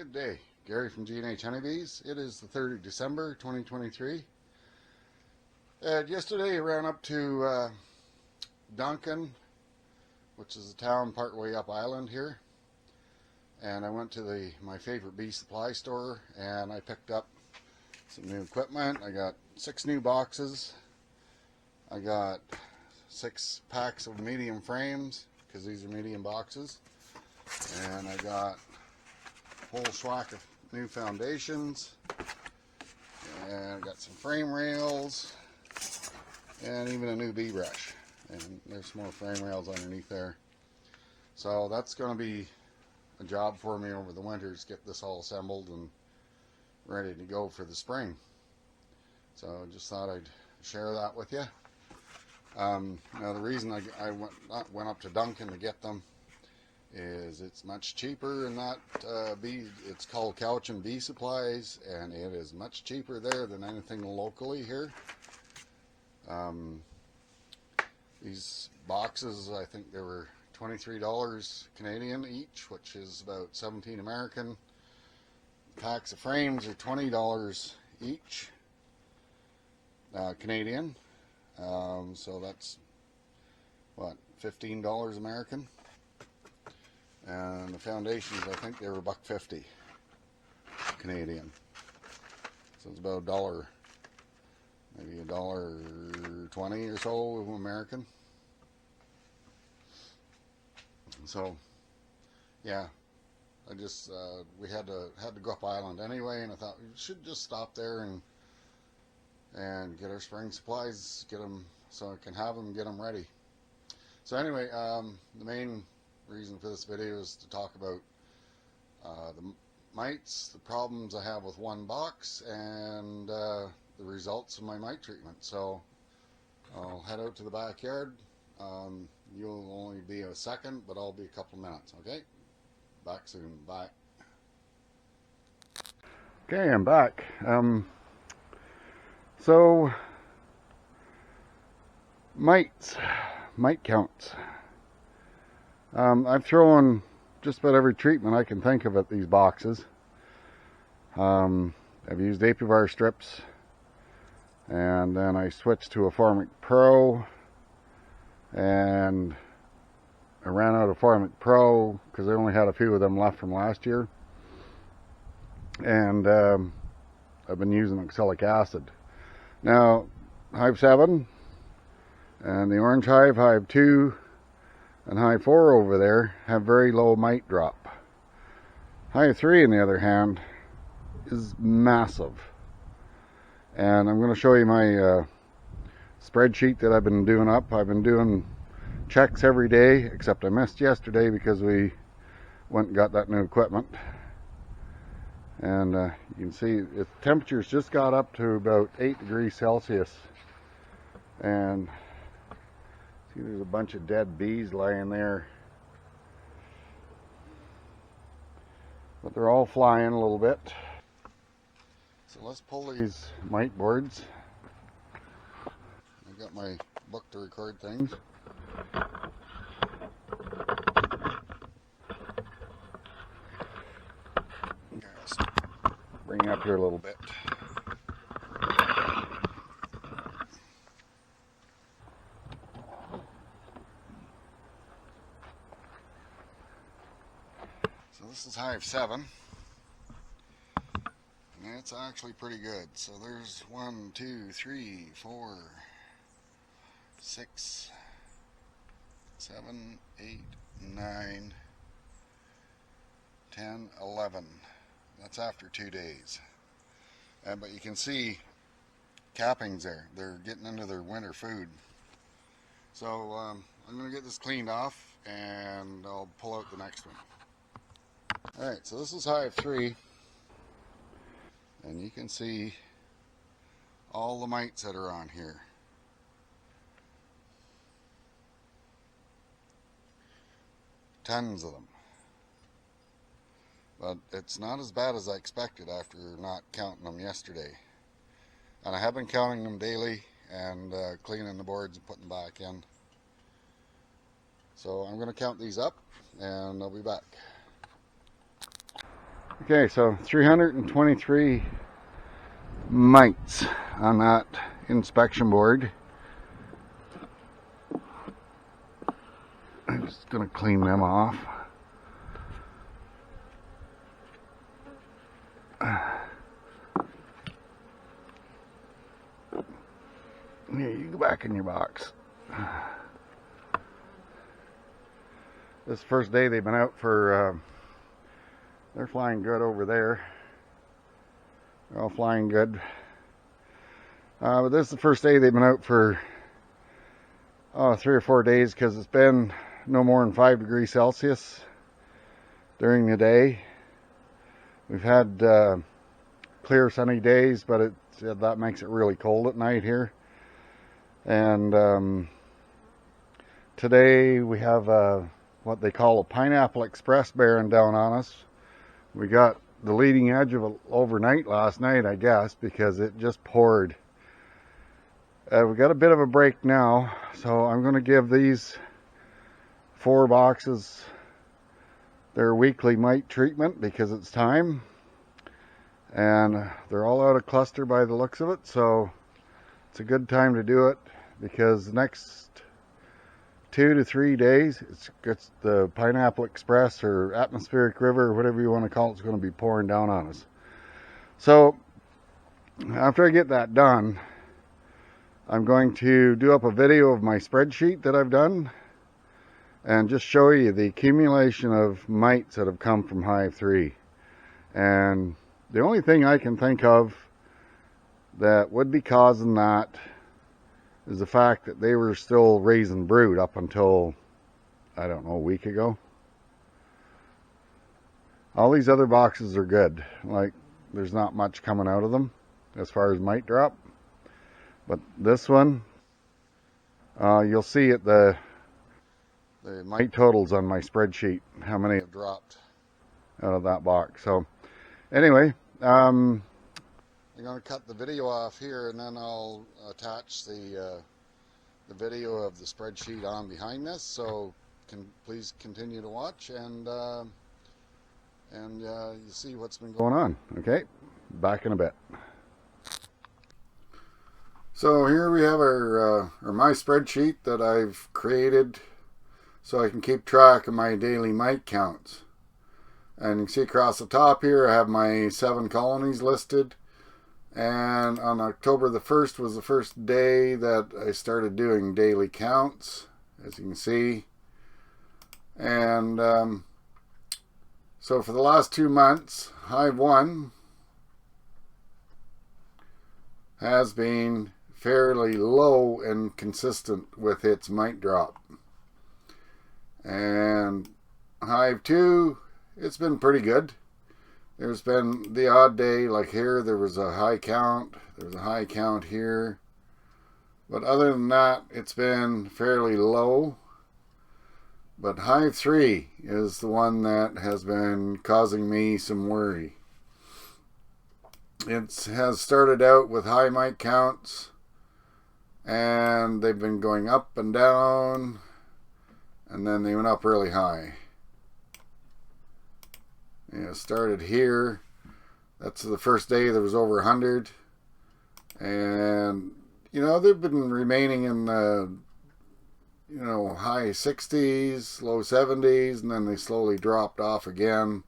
Good day, Gary from G&H Honey Bees. It is the 3rd of December 2023. Yesterday I ran up to Duncan, which is a town partway up island here, and I went to my favorite bee supply store and I picked up some new equipment. I got 6 new boxes. I got 6 packs of medium frames because these are medium boxes, and I got whole schwack of new foundations, and I got some frame rails and even a new bee brush, and there's some more frame rails underneath there. So that's going to be a job for me over the winter to get this all assembled and ready to go for the spring. So I just thought I'd share that with you. Now the reason I went up to Duncan to get them is it's much cheaper in that it's called Couch and Bee Supplies, and it is much cheaper there than anything locally here. These boxes, I think they were $23 Canadian each, which is about 17 American. Packs of frames are $20 each Canadian, so that's what, $15 American. And the foundations, I think they were $1.50 Canadian. So it's about $1, maybe $1.20 or so American. So, yeah, I just we had to go up island anyway, and I thought we should just stop there and get our spring supplies, get them so I can have them, get them ready. So anyway, the main reason for this video is to talk about the mites, the problems I have with one box, and the results of my mite treatment. So I'll head out to the backyard. You'll only be a second, but I'll be a couple minutes. Okay, back soon. Bye. Okay, I'm back. So mite counts. I've thrown just about every treatment I can think of at these boxes. I've used Apivar strips, and then I switched to a Formic Pro, and I ran out of Formic Pro because I only had a few of them left from last year, and I've been using oxalic acid. Now, Hive 7 and the Orange Hive, Hive 2, and Hive 4 over there have very low mite drop. Hive 3, on the other hand, is massive. And I'm going to show you my spreadsheet that I've been doing up. I've been doing checks every day, except I missed yesterday because we went and got that new equipment. And you can see the temperatures just got up to about 8 degrees Celsius. And see, there's a bunch of dead bees laying there. But they're all flying a little bit. So let's pull these mite boards. I've got my book to record things. Let's bring it up here a little bit. So this is Hive 7, and it's actually pretty good. So there's 1, 2, 3, 4, 6, 7, 8, 9, 10, 11. That's after 2 days. But you can see cappings there. They're getting into their winter food. So I'm going to get this cleaned off and I'll pull out the next one. Alright, so this is Hive 3, and you can see all the mites that are on here. Tons of them. But it's not as bad as I expected after not counting them yesterday. And I have been counting them daily and cleaning the boards and putting them back in. So I'm going to count these up and I'll be back. Okay, so 323 mites on that inspection board. I'm just going to clean them off. Here, you go back in your box. This is the first day they've been out for, they're flying good over there. They're all flying good. But this is the first day they've been out for 3 or 4 days, because it's been no more than 5 degrees Celsius during the day. We've had clear sunny days, but that makes it really cold at night here. And today we have what they call a pineapple express bearing down on us. We got the leading edge of it overnight last night, I guess, because it just poured. We got a bit of a break now, so I'm going to give these 4 boxes their weekly mite treatment because it's time. And they're all out of cluster by the looks of it, so it's a good time to do it, because the next 2 to 3 days, it's the Pineapple Express or Atmospheric River or whatever you want to call it, it's going to be pouring down on us. So after I get that done, I'm going to do up a video of my spreadsheet that I've done and just show you the accumulation of mites that have come from Hive 3. And the only thing I can think of that would be causing that is the fact that they were still raising brood up until, I don't know, a week ago. All these other boxes are good. Like, there's not much coming out of them as far as mite drop. But this one, you'll see at the mite totals on my spreadsheet, how many have dropped out of that box. So anyway, I'm going to cut the video off here, and then I'll attach the video of the spreadsheet on behind this. So please continue to watch, and you see what's been going on. Okay, back in a bit. So here we have my spreadsheet that I've created so I can keep track of my daily mite counts. And you can see across the top here I have my 7 colonies listed. And on October the 1st was the first day that I started doing daily counts, as you can see. And so for the last 2 months, Hive 1 has been fairly low and consistent with its mite drop. And Hive 2, it's been pretty good. There's been the odd day, like here, there was a high count. There was a high count here. But other than that, it's been fairly low. But Hive 3 is the one that has been causing me some worry. It has started out with high mite counts, and they've been going up and down, and then they went up really high. It started here. That's the first day there was over 100, and they've been remaining in the high 60s, low 70s, and then they slowly dropped off again,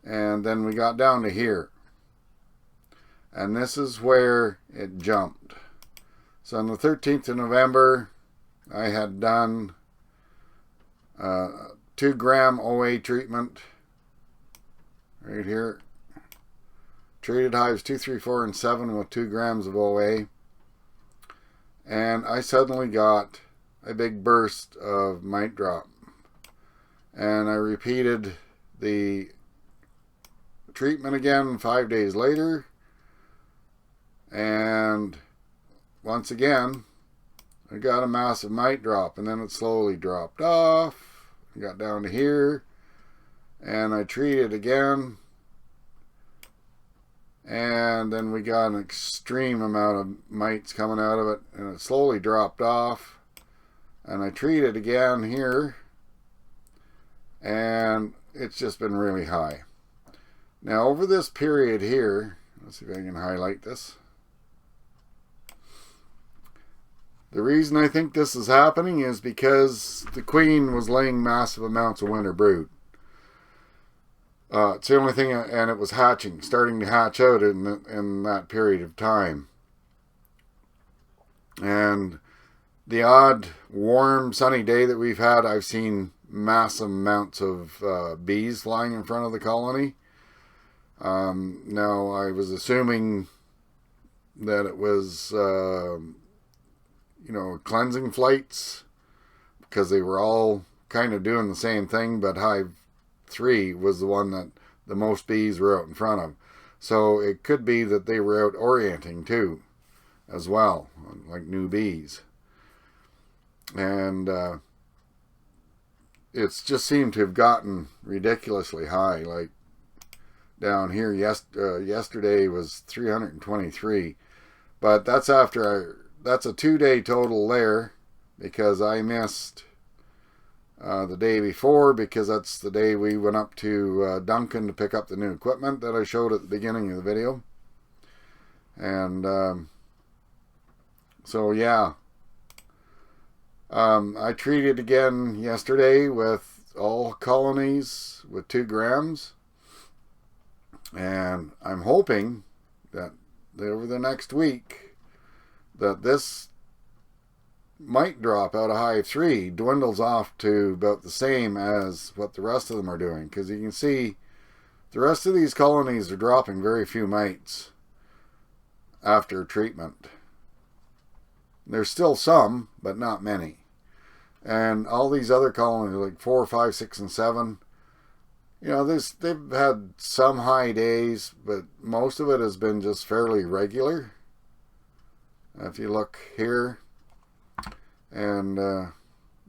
and then we got down to here, and this is where it jumped. So on the 13th of November, I had done 2 gram OA treatment right here. Treated hives 2, 3, 4, and 7 with 2 grams of OA. And I suddenly got a big burst of mite drop. And I repeated the treatment again 5 days later. And once again, I got a massive mite drop, and then it slowly dropped off. I got down to here, and I treated again, and then we got an extreme amount of mites coming out of it, and it slowly dropped off, and I treated again here, and it's just been really high. Now over this period here, let's see if I can highlight this. The reason I think this is happening is because the queen was laying massive amounts of winter brood. It's the only thing, and it was hatching, starting to hatch out in that period of time. And the odd warm, sunny day that we've had, I've seen massive amounts of bees flying in front of the colony. Now, I was assuming that it was, cleansing flights, because they were all kind of doing the same thing, but hive 3 was the one that the most bees were out in front of. So it could be that they were out orienting too, as well, like new bees. And it's just seemed to have gotten ridiculously high. Like down here, yesterday was 323, but that's after that's a 2-day total there, because I missed the day before, because that's the day we went up to Duncan to pick up the new equipment that I showed at the beginning of the video. And so yeah, I treated again yesterday with all colonies with 2 grams, and I'm hoping that over the next week that this mite drop out of hive 3 dwindles off to about the same as what the rest of them are doing, because you can see the rest of these colonies are dropping very few mites after treatment. There's still some, but not many. And all these other colonies, like 4, 5, 6, and 7, they've had some high days, but most of it has been just fairly regular. If you look here, and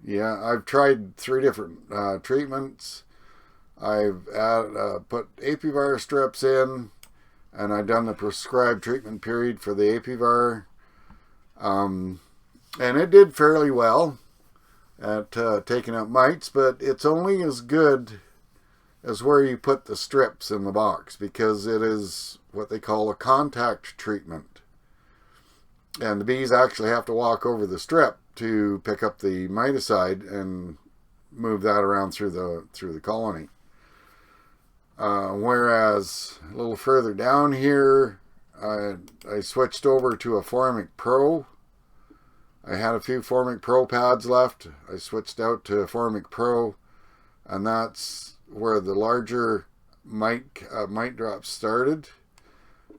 yeah, I've tried 3 different treatments. I've put apivar strips in, and I've done the prescribed treatment period for the apivar, and it did fairly well at taking out mites, but it's only as good as where you put the strips in the box, because it is what they call a contact treatment. And the bees actually have to walk over the strip to pick up the miticide and move that around through the colony. Whereas a little further down here, I switched over to a Formic Pro. I had a few Formic Pro pads left. I switched out to Formic Pro, and that's where the larger mite drops started.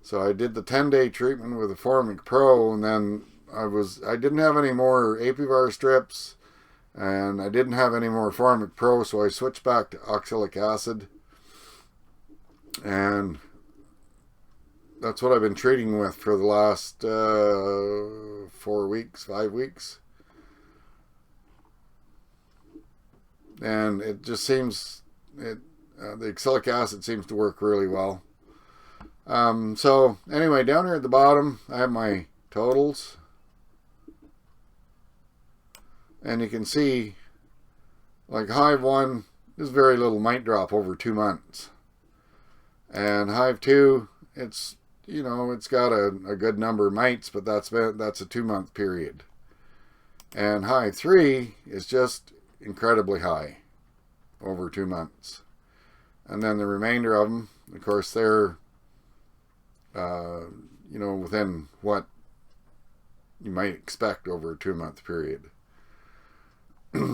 So I did the 10-day treatment with the Formic Pro, and then I didn't have any more apivar strips, and I didn't have any more Formic Pro, so I switched back to oxalic acid, and that's what I've been treating with for the last 4 weeks, 5 weeks. And it just seems, the oxalic acid seems to work really well. So anyway, down here at the bottom, I have my totals, and you can see, like hive 1, there's very little mite drop over 2 months, and hive 2, it's it's got a good number of mites, but that's a 2-month period, and hive 3 is just incredibly high over 2 months, and then the remainder of them, of course, they're within what you might expect over a 2-month period.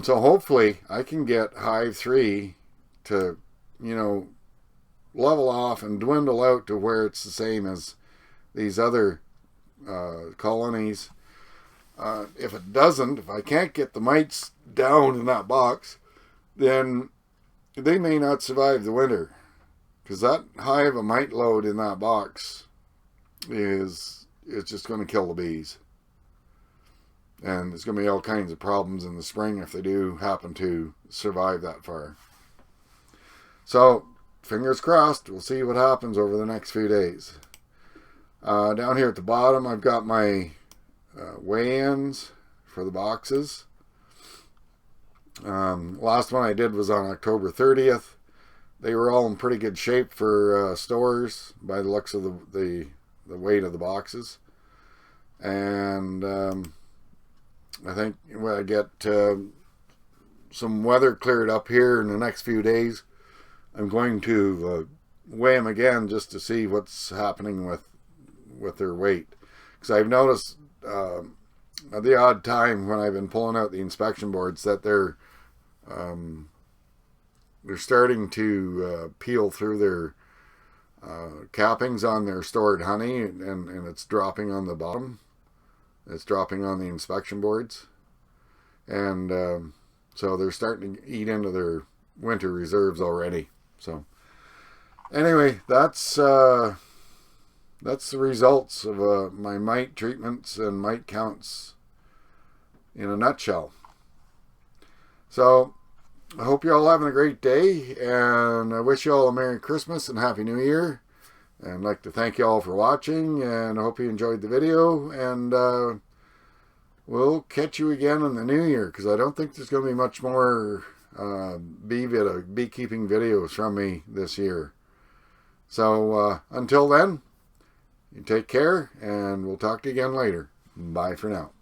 So hopefully I can get hive 3 to, level off and dwindle out to where it's the same as these other colonies. If it doesn't, if I can't get the mites down in that box, then they may not survive the winter, because that high of a mite load in that box is just going to kill the bees. And there's going to be all kinds of problems in the spring if they do happen to survive that far. So, fingers crossed, we'll see what happens over the next few days. Down here at the bottom, I've got my weigh-ins for the boxes. Last one I did was on October 30th. they were all in pretty good shape for stores by the looks of the weight of the boxes. And I think when I get some weather cleared up here in the next few days, I'm going to weigh them again just to see what's happening with their weight. Because I've noticed at the odd time when I've been pulling out the inspection boards that they're starting to peel through their cappings on their stored honey, and it's dropping on the bottom. It's dropping on the inspection boards. And so they're starting to eat into their winter reserves already. So anyway, that's the results of my mite treatments and mite counts in a nutshell. So I hope you're all having a great day, and I wish you all a Merry Christmas and Happy New Year. And I'd like to thank you all for watching, and I hope you enjoyed the video, and we'll catch you again in the new year, because I don't think there's going to be much more beekeeping videos from me this year. So until then, you take care, and we'll talk to you again later. Bye for now.